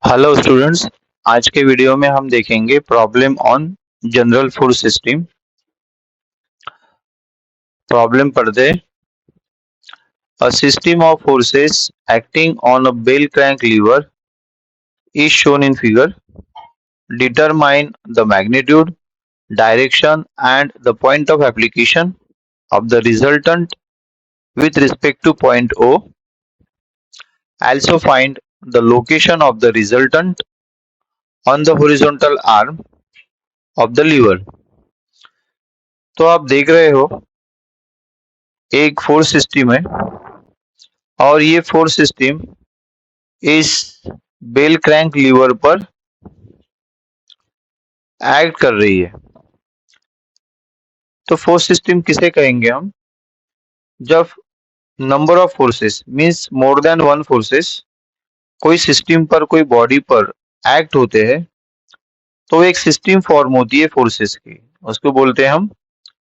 Hello students. आज के video में हम देखेंगे problem on general force system. Problem पढ़ते हैं। A system of forces acting on a bell crank lever is shown in figure. Determine the magnitude, direction and the point of application of the resultant with respect to point O. Also find the location of the resultant on the horizontal arm of the lever। तो आप देख रहे हो एक force system है और ये force system इस बेल क्रैंक लीवर पर एक्ट कर रही है। तो फोर्स सिस्टम किसे कहेंगे हम? जब number of forces means more than one forces कोई सिस्टम पर, कोई बॉडी पर एक्ट होते हैं तो एक सिस्टम फॉर्म होती है फोर्सेस की, उसको बोलते हैं हम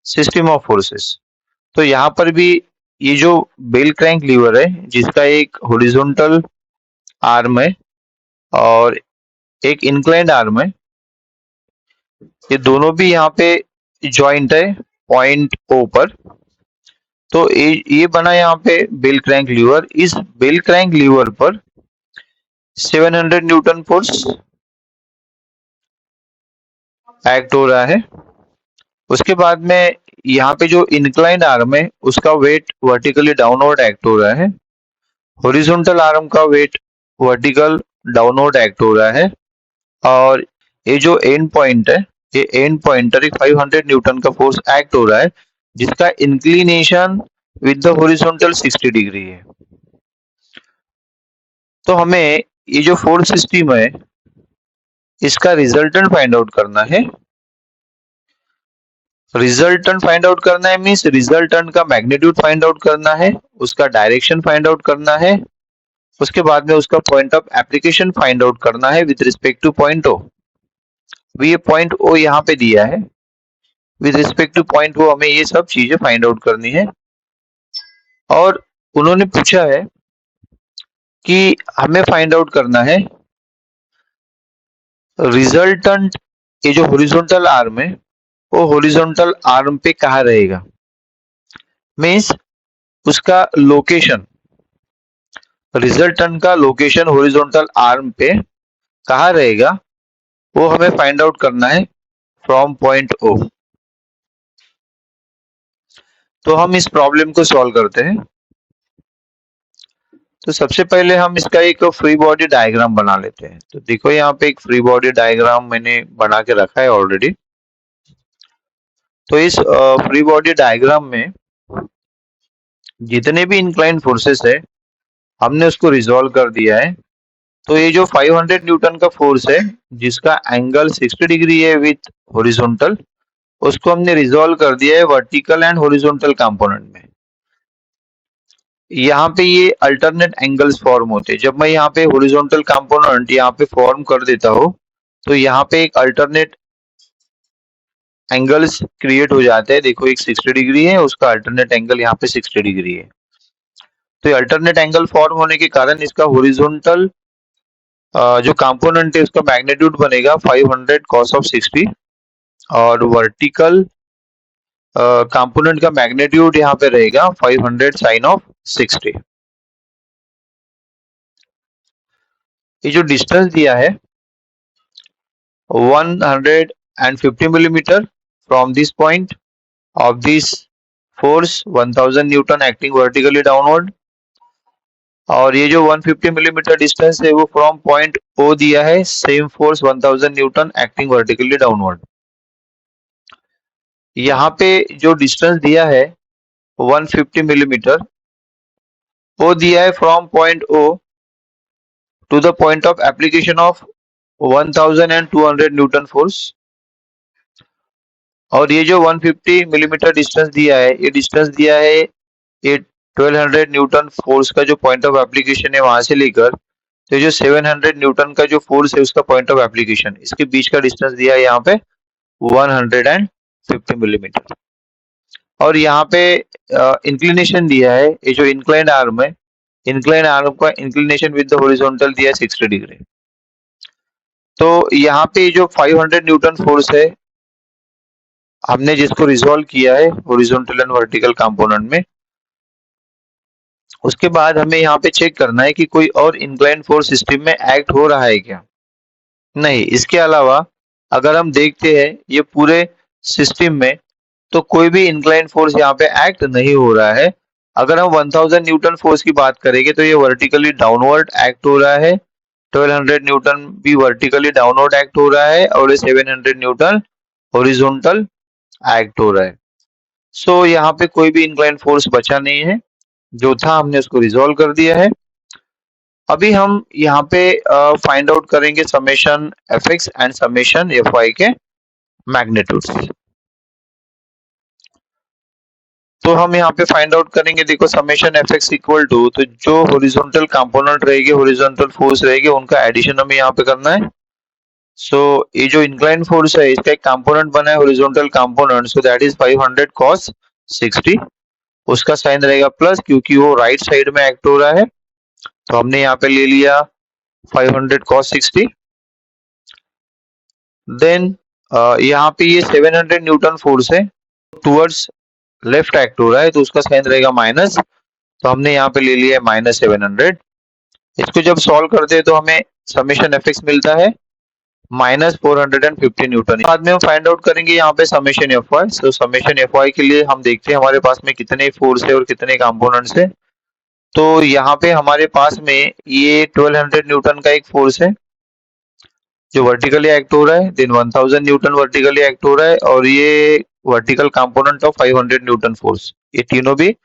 सिस्टम ऑफ फोर्सेस। तो यहाँ पर भी ये जो बेल क्रैंक लीवर है जिसका एक हॉरिजॉन्टल आर्म है और एक इंक्लाइंड आर्म है, ये दोनों भी यहाँ पे जॉइंट है पॉइंट ओ पर। तो ये बना यहाँ पे बेल क्रैंक लीवर। इस बेल क्रैंक लीवर पर 700 न्यूटन फोर्स एक्ट हो रहा है। उसके बाद में यहाँ पे जो इंक्लाइंड आर्म है उसका वेट वर्टिकली डाउनवर्ड एक्ट हो रहा है। हॉरिजॉन्टल आर्म का वेट वर्टिकल डाउनवर्ड एक्ट हो रहा है। और ये जो एंड पॉइंट है, ये एंड पॉइंटर एक 500 न्यूटन का फोर्स एक्ट हो रहा है जिसका inclination with the horizontal 60 degree है। तो हमें ये जो फोर्स सिस्टम है इसका रिजल्टेंट फाइंड आउट करना है। रिजल्टेंट फाइंड आउट करना है मींस रिजल्टेंट का मैग्नीट्यूड फाइंड आउट करना है, उसका डायरेक्शन फाइंड आउट करना है, उसके बाद में उसका point of application find out करना है with respect to point O. ये पॉइंट ओ यहाँ पे दिया है, with respect to point O हमें ये सब चीजें फाइंड आउट करनी है। और उन्होंने पूछा है कि हमें फाइंड आउट करना है रिजल्टेंट, ये जो हॉरिजॉन्टल आर्म है वो हॉरिजॉन्टल आर्म पे कहाँ रहेगा, मींस उसका लोकेशन, रिजल्टेंट का लोकेशन हॉरिजॉन्टल आर्म पे कहाँ रहेगा वो हमें फाइंड आउट करना है फ्रॉम पॉइंट ओ। तो हम इस प्रॉब्लम को सॉल्व करते हैं। तो सबसे पहले हम इसका एक फ्री बॉडी डायग्राम बना लेते हैं। तो देखो यहाँ पे एक फ्री बॉडी डायग्राम मैंने बना के रखा है ऑलरेडी। तो इस फ्री बॉडी डायग्राम में जितने भी इंक्लाइन फोर्सेस है हमने उसको रिजॉल्व कर दिया है। तो ये जो 500 न्यूटन का फोर्स है जिसका एंगल 60 डिग्री है विथ हॉरिजॉन्टल, उसको हमने रिजॉल्व कर दिया है वर्टिकल एंड हॉरिजॉन्टल कंपोनेंट में। यहाँ पे ये अल्टरनेट एंगल्स फॉर्म होते हैं। जब मैं यहाँ पे हॉरिजॉन्टल कंपोनेंट यहाँ पे फॉर्म कर देता हूँ तो यहाँ पे एक अल्टरनेट एंगल्स क्रिएट हो जाते हैं। देखो एक 60 डिग्री है, उसका अल्टरनेट एंगल यहाँ पे 60 डिग्री है। तो ये अल्टरनेट एंगल फॉर्म होने के कारण इसका हॉरिजॉन्टल जो कंपोनेंट है उसका मैग्नीट्यूड बनेगा 500 cos ऑफ 60 और वर्टिकल कंपोनेंट का मैग्नीट्यूड यहाँ पे रहेगा 500 sin ऑफ 60। ये जो डिस्टेंस दिया है 150 millimeter from this point of this force 1000 Newton acting vertically downward। और ये जो 150 millimeter डिस्टेंस है वो फ्रॉम पॉइंट O दिया है, same force 1000 Newton acting vertically downward. यहाँ पे जो डिस्टेंस दिया है 150 मिलीमीटर वो दिया है from point O to the point of application of 1200 newton force. और ये जो 150 मिलीमीटर डिस्टेंस दिया है, ये डिस्टेंस दिया है ये 1200 न्यूटन फोर्स का जो पॉइंट ऑफ एप्लीकेशन है वहां से लेकर तो जो 700 न्यूटन का जो फोर्स है उसका पॉइंट ऑफ एप्लीकेशन, इसके बीच का डिस्टेंस दिया है यहाँ पे 150 मिलीमीटर। और यहाँ पे इंक्लिनेशन दिया है, ये जो इंक्लाइंड आर्म है, इंक्लाइंड आर्म का इंक्लिनेशन विद द हॉरिजॉन्टल दिया है 60 डिग्री। तो यहाँ पे जो 500 न्यूटन फोर्स है, हमने जिसको रिजॉल्व किया है हॉरिजॉन्टल एंड वर्टिकल कंपोनेंट में, उसके बाद हमें यहाँ पे चेक करना है कि कोई और इंक्लाइन फोर्स सिस्टम में एक्ट हो रहा है क्या। नहीं, इसके अलावा अगर हम देखते हैं ये पूरे सिस्टम में, तो कोई भी इंक्लाइन फोर्स यहाँ पे एक्ट नहीं हो रहा है। अगर हम 1000 न्यूटन फोर्स की बात करेंगे तो ये वर्टिकली डाउनवर्ड एक्ट हो रहा है, 1200 न्यूटन भी वर्टिकली डाउनवर्ड एक्ट हो रहा है, और ये 700 न्यूटन हॉरिजॉन्टल एक्ट हो रहा है। सो यहाँ पे कोई भी इंक्लाइन फोर्स बचा नहीं है, जो था हमने उसको रिजॉल्व कर दिया है। अभी हम यहाँ पे फाइंड आउट करेंगे summation F X and summation F Y के मैग्नीट्यूड्स। तो हम यहाँ पे फाइंड आउट करेंगे, देखो summation F X equal to, तो जो हॉरिजॉन्टल कंपोनेंट रहेगी, हॉरिजॉन्टल फोर्स रहेगी, उनका एडिशन हमें यहाँ पे करना है। सो ये जो इंक्लाइन फोर्स है इसका एक कंपोनेंट बना है horizontal component, so that is 500 cos 60। उसका साइन रहेगा प्लस, क्योंकि वो राइट साइड में एक्ट हो रहा है, तो हमने यहाँ पे ले लिया 500 cos 60। देन यहाँ पे ये 700 न्यूटन फोर्स है, टूवर्ड्स लेफ्ट एक्ट हो रहा है, तो उसका साइन रहेगा माइनस, तो हमने यहाँ पे ले लिया माइनस 700। इसको जब सॉल्व करते हैं तो हमें समेशन एफ एक्स मिलता है -450 न्यूटन। बाद में हम फाइंड आउट करेंगे यहाँ पे summation F Y. So summation F Y के लिए हम देखते हैं हमारे पास में कितने फोर्स है और कितने कंपोनेंट्स है। तो यहाँ पे हमारे पास में ये 1200 न्यूटन का एक फोर्स है जो वर्टिकली एक्ट हो रहा है, देन 1000 न्यूटन वर्टिकली एक्ट हो रहा है, और ये vertical component of 500 Newton force, ये तीनों भी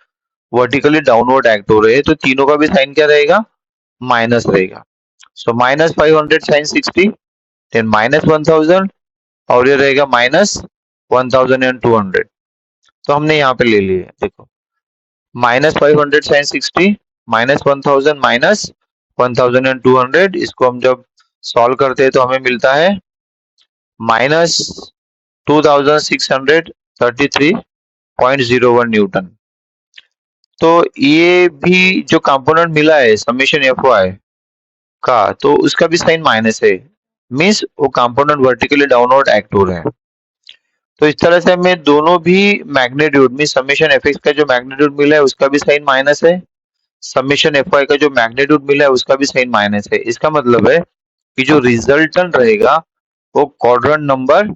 वर्टिकली डाउनवर्ड एक्ट हो रहे हैं, तो तीनों का भी साइन क्या रहेगा, माइनस रहेगा। सो -500 साइन 60, देन -1000, और ये रहेगा -1200। तो हमने यहाँ पे ले लिया, देखो -500 साइन 60, -1000, -1200, इसको हम जब सॉल्व करते हैं तो हमें मिलता है -2633.01 न्यूटन। तो ये भी जो कंपोनेंट मिला है समेशन एफ वाई का, तो उसका भी साइन माइनस है, मीन्स वो कंपोनेंट वर्टिकली डाउनवर्ड एक्ट हो रहा है। तो इस तरह से हमें दोनों भी मैग्नीट्यूड में समेशन एफ एक्स का जो मैग्नीट्यूड मिला है उसका भी साइन माइनस है, समेशन एफ वाई का जो मैग्नीट्यूड मिला है उसका भी साइन माइनस है। इसका मतलब है कि जो रिजल्टेंट रहेगा वो क्वाड्रेंट नंबर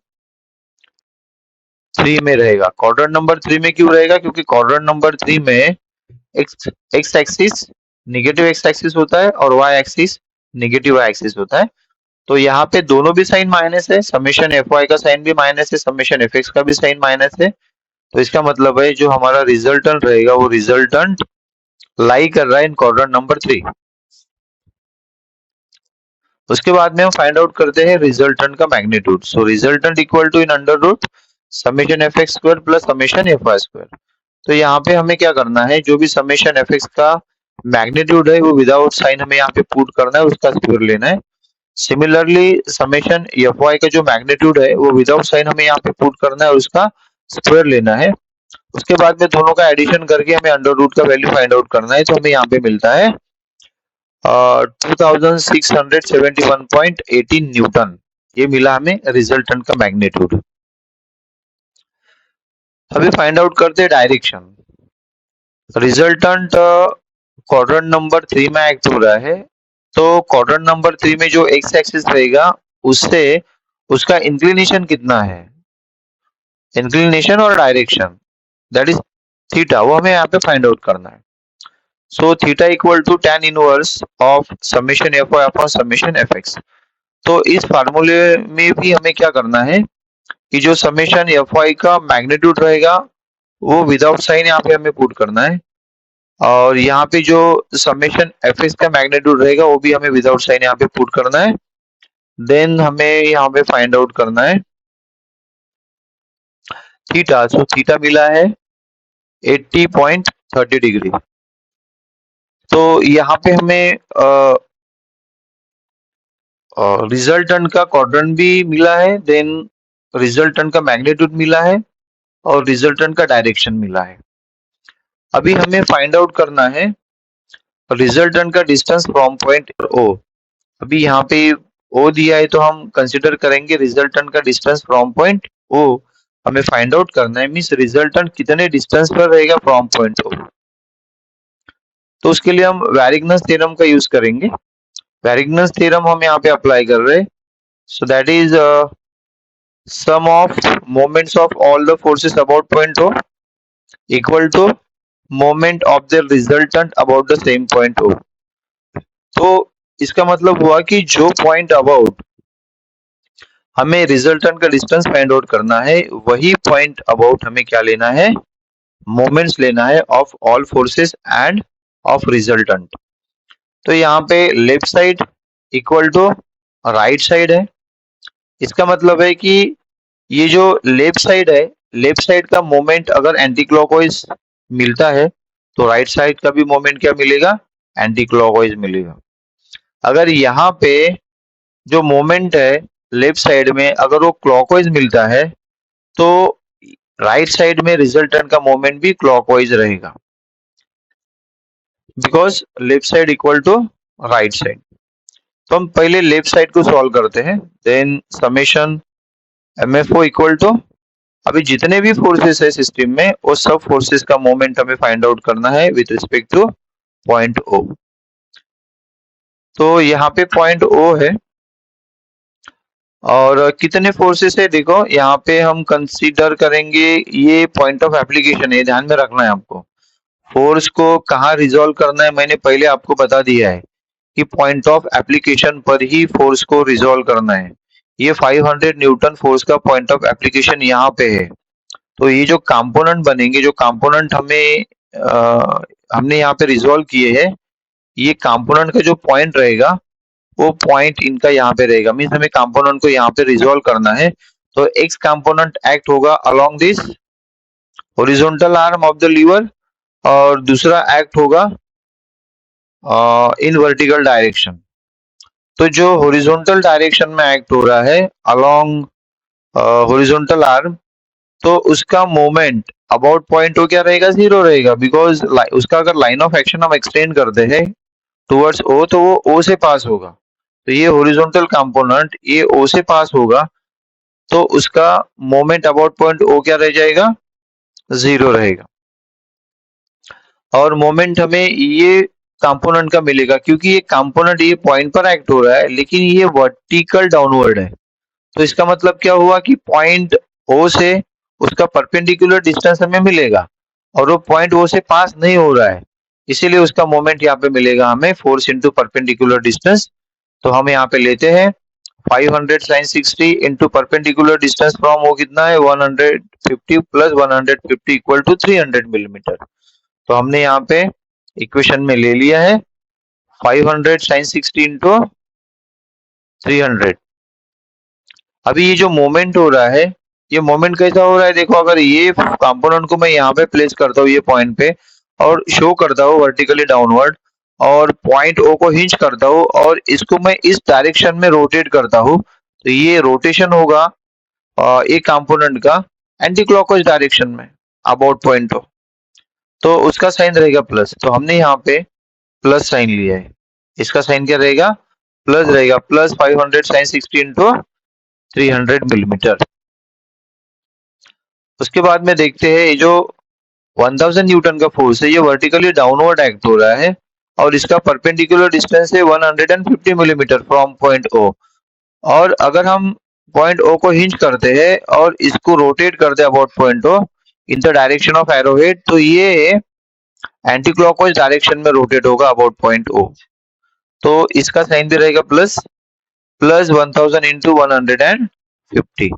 3 में रहेगा। क्वाड्रेंट नंबर 3 में क्यों रहेगा, क्योंकि क्वाड्रेंट नंबर 3 में X axis negative X axis होता है और Y axis negative Y axis होता है। तो यहाँ पे दोनों भी साइन माइनस है, समेशन एफ वाई का साइन भी माइनस है, समेशन एफ एक्स का भी साइन माइनस है। तो इसका मतलब है जो हमारा रिजल्टेंट रहेगा वो रिजल्टेंट लाई कर रहा है इन क्वाड्रेंट नंबर 3। उसके बाद में हम फाइंड आउट करते हैं रिजल्टेंट का magnitude. So resultant equal to in under root summation F X square plus summation F Y square. तो यहाँ पे हमें क्या करना है, जो भी समेशन एफ एक्स का मैग्नीट्यूड है वो विदाउट साइन हमें यहाँ पे पुट करना है, उसका स्क्वायर लेना है। सिमिलरली समेशन एफ वाई का जो मैग्नीट्यूड है वो विदाउट साइन हमें यहाँ पे पुट करना है और उसका स्क्वायर लेना है। उसके बाद में दोनों का एडिशन करके हमें अंडर रूट का वैल्यू फाइंड आउट करना है, तो हमें यहाँ पे मिलता है 2671.18 न्यूटन। ये मिला हमें रिजल्टेंट का मैग्नीट्यूड। अभी फाइंड आउट करते हैं डायरेक्शन। रिजल्टेंट क्वाड्रेंट नंबर 3 में एक्ट हो रहा है, तो क्वाड्रेंट नंबर 3 में जो एक्स एक्सिस रहेगा उससे उसका इंक्लिनेशन कितना है, इंक्लिनेशन और डायरेक्शन, दैट इज थीटा, वो हमें यहाँ पे फाइंड आउट करना है। So theta equal to tan inverse of summation F Y upon summation F X. तो इस फार्मूले में भी हमें क्या करना है कि जो समेशन एफ वाई का मैग्नीट्यूड रहेगा वो विदाउट साइन यहाँ पे हमें पुट करना है, और यहाँ पे जो समेशन एफ एक्स का मैग्नीट्यूड रहेगा वो भी हमें विदाउट साइन यहाँ पे पुट करना है। देन हमें यहाँ पे फाइंड आउट करना है थीटा। सो थीटा मिला है 80.30 डिग्री। तो यहाँ पे हमें रिजल्टेंट का क्वाड्रेंट भी मिला है, देन रिजल्टेंट का मैग्नीट्यूड मिला है और रिजल्टेंट का डायरेक्शन मिला है। अभी हमें फाइंड आउट करना है रिजल्टेंट का डिस्टेंस फ्रॉम पॉइंट ओ। अभी यहाँ पे ओ दिया है तो हम कंसिडर करेंगे रिजल्टेंट का डिस्टेंस फ्रॉम पॉइंट ओ। हमें फाइंड आउट करना है, मीन्स रिजल्टेंट कितने डिस्टेंस पर रहेगा फ्रॉम पॉइंट ओ। तो उसके लिए हम वैरिग्नस थ्योरम का यूज करेंगे। वैरिग्नस थ्योरम हम यहाँ पे अप्लाई कर रहे हैं। सो that is sum of moments of all the forces about point O equal to moment of the resultant about the same point O। तो इसका मतलब हुआ कि जो पॉइंट अबाउट हमें रिजल्टेंट का डिस्टेंस फाइंड आउट करना है, वही पॉइंट अबाउट हमें क्या लेना है, मोमेंट्स लेना है of all forces and of resultant. तो यहाँ पे left side equal to right side है। इसका मतलब है कि ये जो लेफ्ट साइड है, लेफ्ट साइड का मोमेंट अगर एंटी क्लॉकवाइज मिलता है तो राइट साइड का भी मोमेंट क्या मिलेगा, एंटी क्लॉकवाइज मिलेगा। अगर यहाँ पे जो मोमेंट है लेफ्ट साइड में अगर वो क्लॉकवाइज मिलता है तो राइट साइड में रिजल्टेंट का मोमेंट भी क्लॉकवाइज रहेगा, because left side equal to right side. तो हम पहले लेफ्ट साइड को सॉल्व करते हैं, then summation MFO equal to, अभी जितने भी फोर्सेस है सिस्टम में वो सब फोर्सेस का मोमेंट हमें फाइंड आउट करना है with respect to point O। तो यहाँ पे पॉइंट O है और कितने फोर्सेस है देखो, यहाँ पे हम कंसीडर करेंगे, ये पॉइंट ऑफ एप्लीकेशन है, ध्यान में रखना है आपको। फोर्स को कहाँ रिजॉल्व करना है मैंने पहले आपको बता दिया है कि पॉइंट ऑफ एप्लीकेशन पर ही फोर्स को रिजॉल्व करना है। ये 500 न्यूटन फोर्स का पॉइंट ऑफ एप्लीकेशन यहाँ पे है। तो ये जो कंपोनेंट बनेंगे, जो कंपोनेंट हमने यहाँ पे रिजॉल्व किए हैं, ये कंपोनेंट का जो पॉइंट रहेगा वो पॉइंट इनका यहाँ पे रहेगा, मीन्स हमें कंपोनेंट को यहाँ पे रिजॉल्व करना है। तो एक्स कंपोनेंट एक्ट होगा along this horizontal arm of the lever और दूसरा एक्ट होगा इन वर्टिकल डायरेक्शन। तो जो हॉरिजॉन्टल डायरेक्शन में एक्ट हो रहा है अलोंग हॉरिजॉन्टल आर्म, तो उसका मोमेंट अबाउट पॉइंट ओ क्या रहेगा, जीरो रहेगा, बिकॉज उसका अगर लाइन ऑफ एक्शन हम एक्सटेंड करते हैं टुवर्ड्स ओ तो वो ओ से पास होगा। तो ये हॉरिजॉन्टल कंपोनेंट ये ओ से पास होगा तो उसका मोमेंट अबाउट पॉइंट ओ क्या रह जाएगा, जीरो रहेगा। और मोमेंट हमें ये कंपोनेंट का मिलेगा क्योंकि ये कंपोनेंट ये पॉइंट पर एक्ट हो रहा है लेकिन ये वर्टिकल डाउनवर्ड है। तो इसका मतलब क्या हुआ कि पॉइंट ओ से उसका परपेंडिकुलर डिस्टेंस हमें मिलेगा और वो पॉइंट ओ से पास नहीं हो रहा है, इसीलिए उसका मोमेंट यहाँ पे मिलेगा हमें फोर्स इंटू परपेंडिकुलर डिस्टेंस। तो हम यहाँ पे लेते हैं 500 sin 60 into perpendicular distance from O कितना है 150 प्लस 150 इक्वल टू 300 मिलीमीटर। तो हमने यहाँ पे इक्वेशन में ले लिया है 500 sin 60 इंटू 300। अभी ये जो मोमेंट हो रहा है, ये मोमेंट कैसा हो रहा है देखो, अगर ये कंपोनेंट को मैं यहाँ पे प्लेस करता हूँ ये पॉइंट पे और शो करता हूँ वर्टिकली डाउनवर्ड और पॉइंट ओ को हिंच करता हूँ और इसको मैं इस डायरेक्शन में रोटेट करता हूँ, तो ये रोटेशन होगा एक कंपोनेंट का एंटी क्लॉकवाइज डायरेक्शन में अबाउट पॉइंट ओ। तो उसका साइन रहेगा प्लस, तो हमने यहाँ पे प्लस साइन लिया है। इसका साइन क्या रहेगा, प्लस रहेगा, प्लस 500 साइन 60 इंटू 300 मिलीमीटर। उसके बाद में देखते हैं ये जो 1000 न्यूटन का फोर्स है ये वर्टिकली डाउनवर्ड एक्ट हो रहा है और इसका परपेंडिकुलर डिस्टेंस है 150 मिलीमीटर फ्रॉम पॉइंट ओ। और अगर हम पॉइंट ओ को हिंज करते हैं और इसको रोटेट करते हैं about point O in the direction of arrowhead, तो ये एंटी क्लॉकवाइज डायरेक्शन में रोटेट होगा अबाउट पॉइंट ओ। तो इसका साइन भी रहेगा प्लस, प्लस 1000 इंटू 150।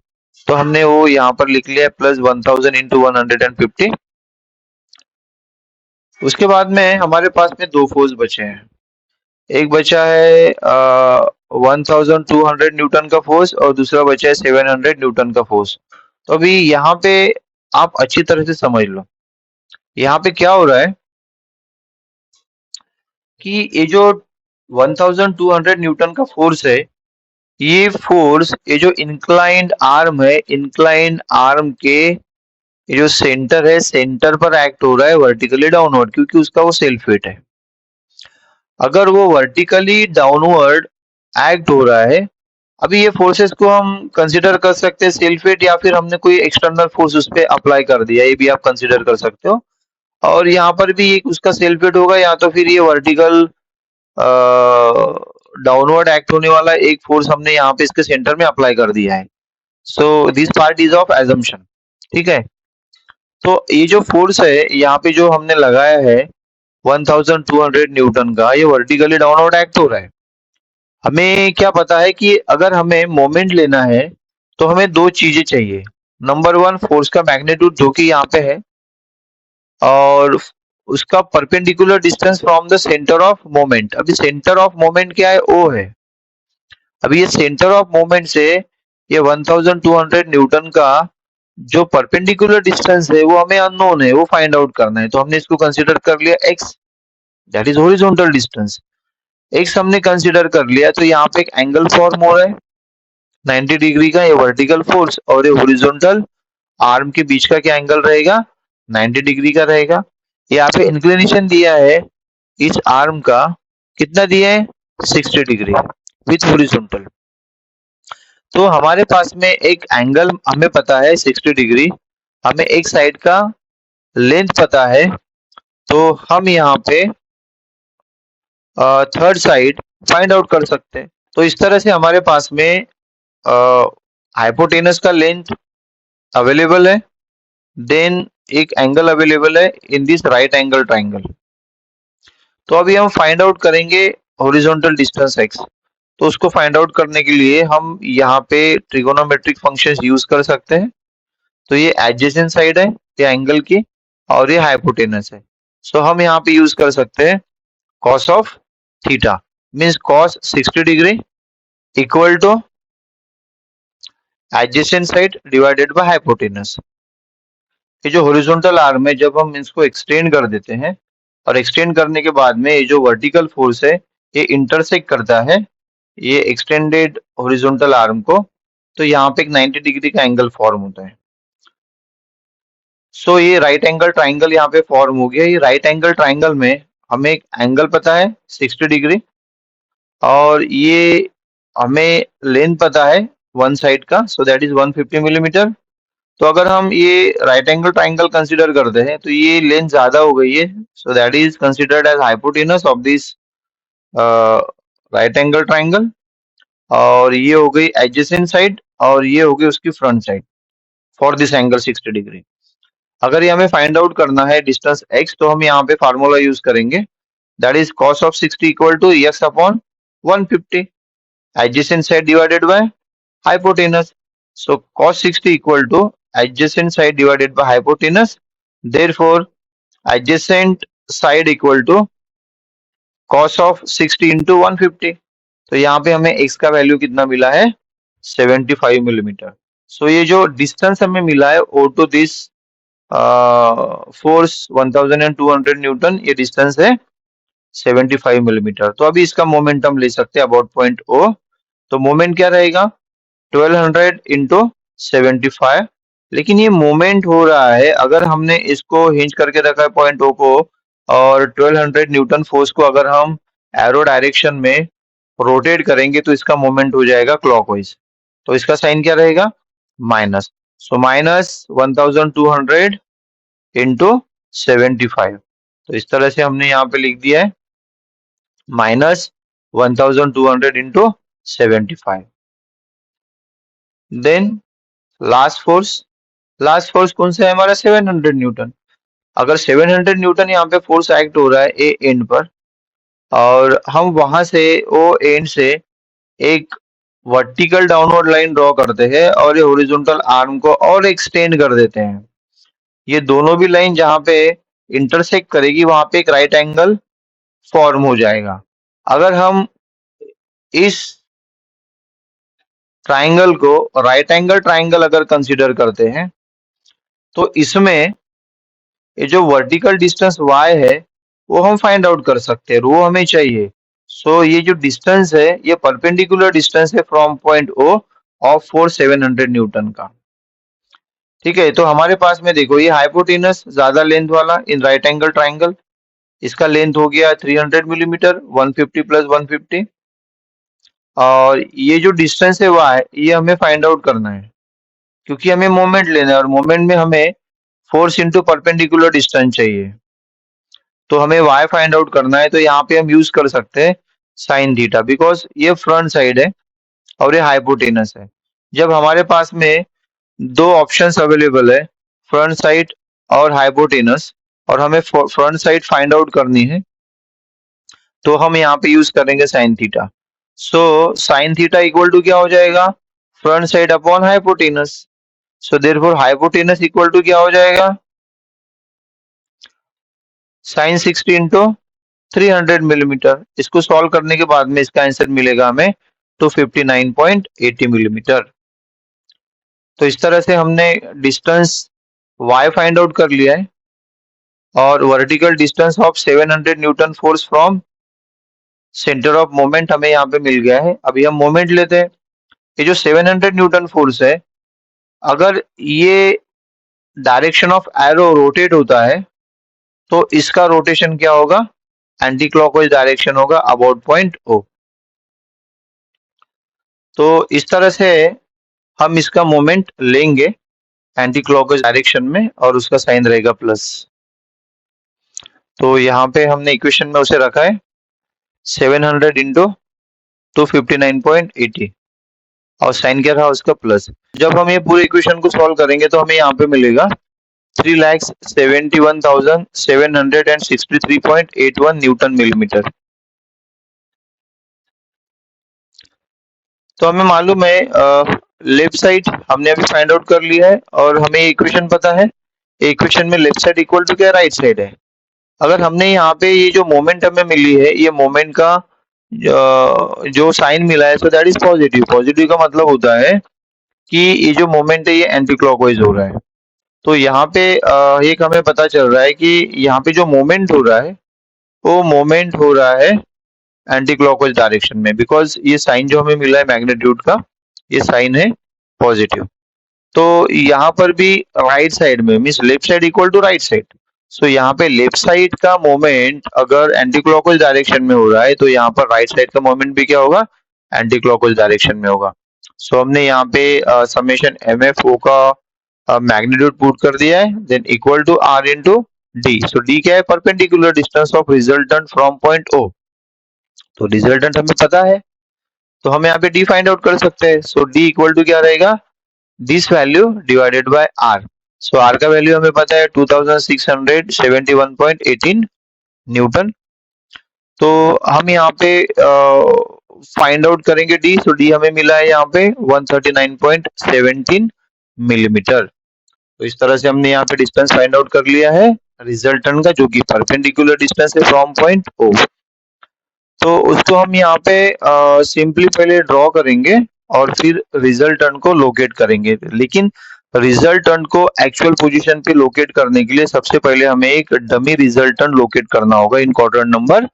तो हमने वो यहाँ पर लिख लिया प्लस 1000 इंटू 150। उसके बाद में हमारे पास में दो फोर्स बचे हैं, एक बचा है 1200 न्यूटन का फोर्स और दूसरा बचा है 700 न्यूटन का फोर्स। तो अभी यहाँ पे आप अच्छी तरह से समझ लो, यहाँ पे क्या हो रहा है कि ये जो 1200 न्यूटन का फोर्स है, ये फोर्स ये जो इंक्लाइंड आर्म है, इंक्लाइंड आर्म के ये जो सेंटर है, सेंटर पर एक्ट हो रहा है वर्टिकली डाउनवर्ड, क्योंकि उसका वो सेल्फ वेट है। अगर वो वर्टिकली डाउनवर्ड एक्ट हो रहा है अभी ये फोर्सेस को हम कंसिडर कर सकते हैं सेल्फ वेट, या फिर हमने कोई एक्सटर्नल फोर्स उस पे अप्लाई कर दिया, ये भी आप कंसिडर कर सकते हो। और यहाँ पर भी एक उसका सेल्फ वेट होगा, या तो फिर ये वर्टिकल डाउनवर्ड एक्ट होने वाला एक फोर्स हमने यहाँ पे इसके सेंटर में अप्लाई कर दिया है। So this part is of assumption. ठीक है, तो ये जो फोर्स है यहाँ पे जो हमने लगाया है 1200 न्यूटन का, ये वर्टिकली डाउनवर्ड एक्ट हो रहा है। हमें क्या पता है कि अगर हमें मोमेंट लेना है तो हमें दो चीजें चाहिए। नंबर वन, फोर्स का मैग्नीट्यूड जो कि यहाँ पे है, और उसका perpendicular distance from the centre of moment. अभी सेंटर ऑफ मोमेंट क्या है, ओ है। अभी ये सेंटर ऑफ मोमेंट से ये 1200 न्यूटन का जो परपेंडिकुलर डिस्टेंस है वो हमें अननोन है, वो फाइंड आउट करना है। तो हमने इसको कंसीडर कर लिया x, that is horizontal distance. X हमने कंसीडर कर लिया, तो यहाँ पे एक एंगल फॉर्म हो रहा है 90 डिग्री का, ये वर्टिकल फोर्स, और ये हॉरिजॉन्टल आर्म के बीच का क्या एंगल रहेगा, 90 डिग्री का रहेगा। यहाँ पे इंक्लिनेशन दिया है इस आर्म का, कितना दिया है, 60 डिग्री विथ हॉरिजॉन्टल। तो हमारे पास में एक एंगल हमें पता है 60 डिग्री, हमें एक साइड का लेंथ पता है, तो हम यहाँ पे थर्ड साइड फाइंड आउट कर सकते हैं। तो इस तरह से हमारे पास में हाइपोटेनस का लेंथ अवेलेबल है, देन एक एंगल अवेलेबल है in this right angle triangle. तो अभी हम फाइंड आउट करेंगे हॉरिजॉन्टल डिस्टेंस एक्स। तो उसको फाइंड आउट करने के लिए हम यहाँ पे ट्रिगोनोमेट्रिक फंक्शंस यूज कर सकते हैं। तो ये एडजेसेंट साइड है ये एंगल की, और ये हाइपोटेनस है। सो हम यहाँ पे यूज कर सकते हैं cos of theta, means cos 60 degree equal two adjacent side divided by hypotenuse. ये जो हॉरिजॉन्टल आर्म है, जब हम इसको एक्सटेंड कर देते हैं, और एक्सटेंड करने के बाद में ये जो वर्टिकल फोर्स है ये इंटरसेक्ट करता है ये एक्सटेंडेड हॉरिजॉन्टल आर्म को, तो यहाँ पे एक 90 डिग्री का एंगल फॉर्म होता है। सो ये राइट एंगल ट्राइंगल यहाँ पे फॉर्म हो गया। ये राइट एंगल ट्राइंगल में हमें एक एंगल पता है 60 डिग्री, और ये हमें लेंथ पता है वन साइड का, सो दैट इज 150 मिलीमीटर। तो अगर हम ये राइट एंगल ट्राइंगल कंसीडर करते हैं तो ये लेंथ ज्यादा हो गई है, so that is considered as hypotenuse of this right angle triangle, और ये हो गई एडजेसेंट साइड, और ये हो गई उसकी front side for this angle 60 degree. अगर ये हमें फाइंड आउट करना है डिस्टेंस x, तो हम यहाँ पे फार्मूला यूज करेंगे, that is cos of 60 equal to x upon 150 adjacent side divided by hypotenuse. So cos 60 equal to adjacent side divided by hypotenuse, therefore adjacent side equal to cos of 60 into 150। तो यहाँ पे हमें x का value कितना मिला है, 75 millimetre. सो ये जो डिस्टेंस हमें मिला है O to this force 1200 newton, ये डिस्टेंस है 75 मिलीमीटर। तो अभी इसका मोमेंटम ले सकते हैं अबाउट पॉइंट ओ। तो मोमेंट क्या रहेगा, 1200 इंटू 75। लेकिन ये मोमेंट हो रहा है, अगर हमने इसको हिंज करके रखा है पॉइंट ओ को, और 1200 न्यूटन फोर्स को अगर हम एरो डायरेक्शन में रोटेट करेंगे तो इसका मोमेंट हो जाएगा क्लॉकवाइज। तो इसका साइन क्या रहेगा, माइनस। So minus 1200 into 75। तो इस तरह से हमने यहाँ पे लिख दिया है minus 1200 into 75। Then last force कौन सा है हमारा, 700 न्यूटन। अगर 700 न्यूटन यहाँ पे फोर्स एक्ट हो रहा है ए एंड पर, और हम वहां से ओ एंड से एक वर्टिकल डाउनवर्ड लाइन ड्रॉ करते हैं, और ये हॉरिजॉन्टल आर्म को और एक्सटेंड कर देते हैं, ये दोनों भी लाइन जहाँ पे इंटरसेक्ट करेगी वहां पे एक राइट एंगल फॉर्म हो जाएगा। अगर हम इस ट्राइंगल को राइट एंगल ट्राइंगल अगर कंसीडर करते हैं, तो इसमें ये जो वर्टिकल डिस्टेंस y है वो हम फाइंड आउट कर सकते हैं, रो हमें चाहिए। सो ये जो डिस्टेंस है ये परपेंडिकुलर डिस्टेंस है from point O of four 700 newton का। ठीक है, तो हमारे पास में देखो ये हाइपोटेनस ज्यादा लेंथ वाला इन राइट एंगल ट्राइंगल, इसका लेंथ हो गया 300 मिलीमीटर, 150 प्लस 150। और ये जो डिस्टेंस है y ये हमें फाइंड आउट करना है, क्योंकि हमें मोमेंट लेना है और मोमेंट में हमें फोर्स इंटू परपेंडिकुलर डिस्टेंस चाहिए। तो हमें y फाइंड आउट करना है, तो यहाँ पे हम यूज कर सकते हैं साइन थीटा, बिकॉज ये फ्रंट साइड है और ये हाइपोटेनस है। जब हमारे पास में दो ऑप्शंस अवेलेबल है, फ्रंट साइड और हाइपोटेनस, और हमें फ्रंट साइड फाइंड आउट करनी है, तो हम यहाँ पे यूज करेंगे sine theta. So sine theta equal to क्या हो जाएगा, front side upon hypotenuse. So therefore hypotenuse equal to क्या हो जाएगा, साइन 60 इंटू 300 मिलीमीटर। इसको सॉल्व करने के बाद में इसका आंसर मिलेगा हमें 259.80 मिलीमीटर। तो इस तरह से हमने डिस्टेंस y फाइंड आउट कर लिया है और vertical distance of 700 Newton force from centre of moment हमें यहाँ पे मिल गया है। अभी हम मोमेंट लेते हैं। ये जो 700 न्यूटन फोर्स है, अगर ये डायरेक्शन ऑफ एरो रोटेट होता है तो इसका रोटेशन क्या होगा, एंटी क्लॉकवाइज डायरेक्शन होगा अबाउट पॉइंट ओ। तो इस तरह से हम इसका मोमेंट लेंगे एंटी क्लॉकवाइज डायरेक्शन में और उसका साइन रहेगा प्लस। तो यहाँ पे हमने इक्वेशन में उसे रखा है 700 इंटू 259.80 और साइन क्या था उसका प्लस। जब हम ये पूरे इक्वेशन को सॉल्व करेंगे तो हमें यहाँ पे मिलेगा 3,71,763.81 न्यूटन मिलीमीटर। तो हमें मालूम है लेफ्ट साइड हमने अभी फाइंड आउट कर लिया है और हमें इक्वेशन पता है, इक्वेशन में लेफ्ट साइड इक्वल टू क्या, राइट साइड है। अगर हमने यहाँ पे ये जो मोमेंट हमें मिली है, ये मोमेंट का जो साइन मिला है, so that is positive. Positive का मतलब होता है कि ये जो मोमेंट है ये एंटी क्लॉकवाइज हो रहा है। तो यहाँ पे एक हमें पता चल रहा है कि यहाँ पे जो मोमेंट हो रहा है वो मोमेंट हो रहा है एंटी क्लॉकवाइज डायरेक्शन में, बिकॉज ये साइन जो हमें मिला है मैग्नीट्यूड का, ये साइन है पॉजिटिव। तो यहाँ पर भी राइट साइड में means left side equal to right side. So यहाँ पे लेफ्ट साइड का मोमेंट अगर एंटी क्लॉकवाइज डायरेक्शन में हो रहा है तो यहाँ पर राइट साइड का मोमेंट भी क्या होगा, एंटी क्लॉकवाइज डायरेक्शन में होगा। सो हमने यहाँ पे समेशन एम एफ ओ का मैग्नीट्यूड पुट कर दिया है, then equal to R into D. So D क्या है, perpendicular distance of resultant from point O. तो रिजल्टेंट हमें पता है तो हम यहाँ पे डी फाइंड आउट कर सकते हैं। सो डी इक्वल टू क्या रहेगा, this value divided by R. So R का वैल्यू हमें पता है 2671.18 न्यूटन। तो हम यहाँ पे फाइंड आउट करेंगे डी। सो डी हमें मिला है यहाँ पे 139.17 मिलीमीटर। तो इस तरह से हमने यहाँ पे डिस्टेंस फाइंड आउट कर लिया है रिजल्टेंट का, जो कि परपेंडिकुलर डिस्टेंस है फ्रॉम पॉइंट ओ। तो उसको हम यहाँ पे सिंपली पहले ड्रॉ करेंगे और फिर रिजल्टेंट को लोकेट करेंगे। लेकिन रिजल्टेंट को एक्चुअल पोजीशन पे लोकेट करने के लिए सबसे पहले हमें एक डमी रिजल्टेंट लोकेट करना होगा इन क्वाड्रेंट नंबर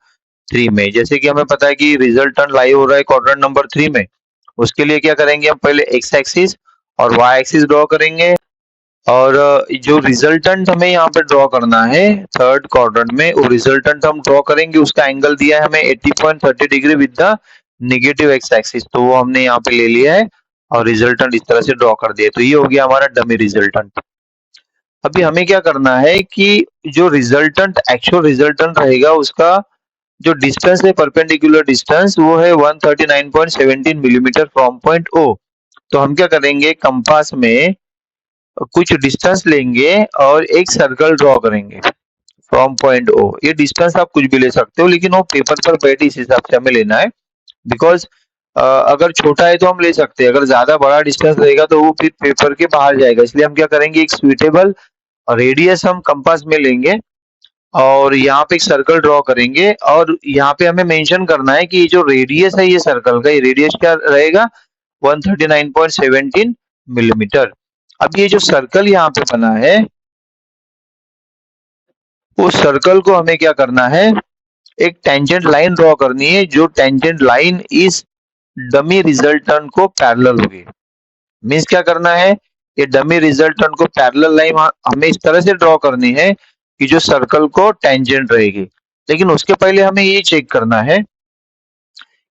3 में। जैसे कि हमें पता है कि रिजल्टेंट लाई हो रहा है क्वाड्रेंट नंबर 3 में, उसके लिए क्या करेंगे, हम पहले एक्स एक्सिस और वाई एक्सिस ड्रॉ करेंगे। और जो रिजल्टेंट हमें यहाँ पे ड्रॉ करना है थर्ड क्वाड्रेंट में, वो रिजल्टेंट हम ड्रॉ करेंगे, उसका एंगल दिया है हमें 80.30 degree with the negative X axis. तो वो हमने यहाँ पे ले लिया है और रिजल्टेंट इस तरह से ड्रॉ कर दिया। तो ये हो गया हमारा डमी रिजल्टेंट। अभी हमें क्या करना है कि जो रिजल्टेंट एक्चुअल रिजल्टेंट रहेगा उसका जो डिस्टेंस है परपेंडिकुलर डिस्टेंस वो है 139.17 मिलीमीटर फ्रॉम पॉइंट ओ। तो हम क्या करेंगे, कंपास में कुछ डिस्टेंस लेंगे और एक सर्कल ड्रॉ करेंगे फ्रॉम पॉइंट ओ। ये डिस्टेंस आप कुछ भी ले सकते हो, लेकिन वो पेपर पर बैठे इस हिसाब से हमें लेना है। बिकॉज अगर छोटा है तो हम ले सकते हैं, अगर ज्यादा बड़ा डिस्टेंस रहेगा तो वो फिर पेपर के बाहर जाएगा। इसलिए हम क्या करेंगे, एक सुइटेबल रेडियस हम कंपास में लेंगे और यहाँ पे एक सर्कल ड्रॉ करेंगे। और यहाँ पे हमें मेंशन करना है कि जो रेडियस है ये सर्कल का, ये रेडियस क्या रहेगा, 139.17 मिलीमीटर। अब ये जो सर्कल यहाँ पे बना है, उस सर्कल को हमें क्या करना है, एक टेंजेंट लाइन ड्रॉ करनी है, जो टेंजेंट लाइन इस डमी रिजल्टेंट को पैरेलल होगी। मींस क्या करना है, ये डमी रिजल्टेंट को पैरेलल लाइन हमें इस तरह से ड्रॉ करनी है कि जो सर्कल को टेंजेंट रहेगी। लेकिन उसके पहले हमें ये चेक करना है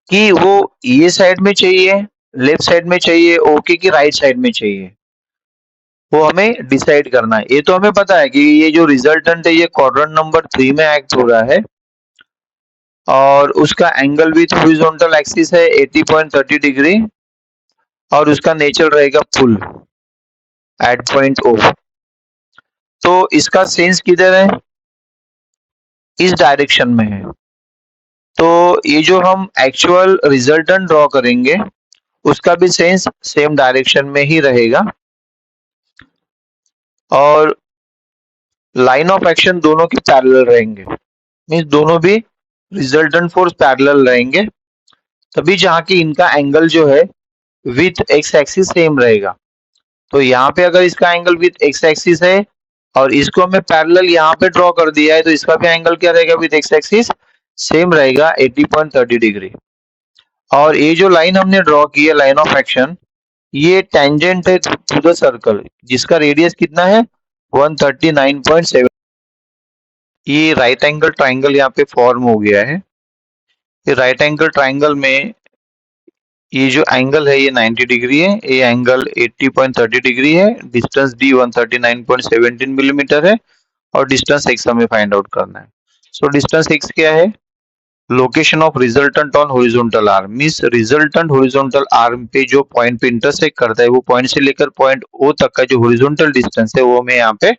कि वो ये साइड में चाहिए, लेफ्ट साइड में चाहिए, ओके की राइट साइड में चाहिए, वो हमें डिसाइड करना है। ये तो हमें पता है कि ये जो रिजल्टेंट है ये क्वाड्रेंट नंबर 3 में एक्ट हो रहा है और उसका एंगल विथ हॉरिजॉन्टल एक्सिस है 80.30 डिग्री और उसका नेचर रहेगा फुल एट पॉइंट ओ। तो इसका सेंस किधर है? इस डायरेक्शन में है। तो ये जो हम एक्चुअल रिजल्टेंट ड्रॉ करेंगे उसका भी सेंस सेम डायरेक्शन में ही रहेगा और लाइन ऑफ एक्शन दोनों के पैरेलल रहेंगे, मीन्स दोनों भी रिजल्टेंट फोर्स पैरेलल रहेंगे, तभी जहाँ की इनका एंगल जो है विथ एक्स एक्सिस सेम रहेगा। तो यहाँ पे अगर इसका एंगल विथ एक्स एक्सिस है और इसको हमें पैरेलल यहाँ पे ड्रॉ कर दिया है तो इसका भी एंगल क्या रहेगा विथ एक्स एक्सिस? सेम रहेगा 80.30 डिग्री। और ये जो लाइन हमने ड्रॉ की है लाइन ऑफ एक्शन, ये टेंजेंट है टू द सर्कल जिसका रेडियस कितना है 139.7। ये राइट एंगल ट्राइंगल यहाँ पे फॉर्म हो गया है। ये राइट एंगल ट्राइंगल में ये जो एंगल है ये 90 डिग्री है, ये एंगल 80.30 डिग्री है, डिस्टेंस डी 139.17 मिलीमीटर है और डिस्टेंस एक्स हमें फाइंड आउट करना है। सो डिस्टेंस एक्स क्या है? Location of resultant on horizontal arm, means resultant horizontal arm पे जो पॉइंट पे इंटरसेक्ट करता है वो पॉइंट से लेकर पॉइंट ओ तक का जो हॉरिजॉन्टल डिस्टेंस है वो हमें यहाँ पे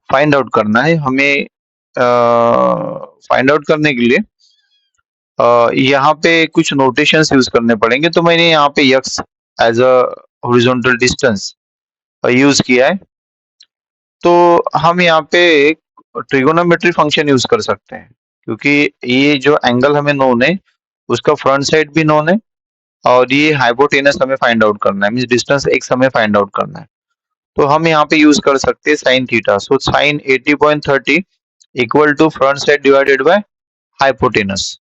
फाइंड आउट करना है। हमें फाइंड आउट करने के लिए यहाँ पे कुछ नोटेशंस यूज करने पड़ेंगे। तो मैंने यहाँ पे X as a horizontal distance use किया है। तो हम यहाँ पे ट्रिगोनोमेट्री फंक्शन यूज कर सकते हैं क्योंकि ये जो एंगल हमें नोन है उसका फ्रंट साइड भी नोन है और ये हाइपोटेनस हमें फाइंड आउट करना है, मींस डिस्टेंस एक्स हमें फाइंड आउट करना है। तो हम यहाँ पे यूज कर सकते हैं sine theta. So sine 80.30 equal to front side divided by hypotenuse.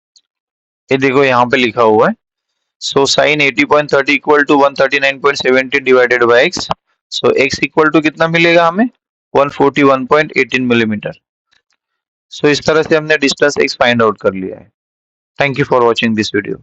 ये देखो यहाँ पे लिखा हुआ है। So sine 80.30 equal to 139.17 divided by X. So X equal to कितना मिलेगा हमें 141.18 मिलीमीटर। सो इस तरह से हमने डिस्टेंस एक्स फाइंड आउट कर लिया है। Thank you for watching this video.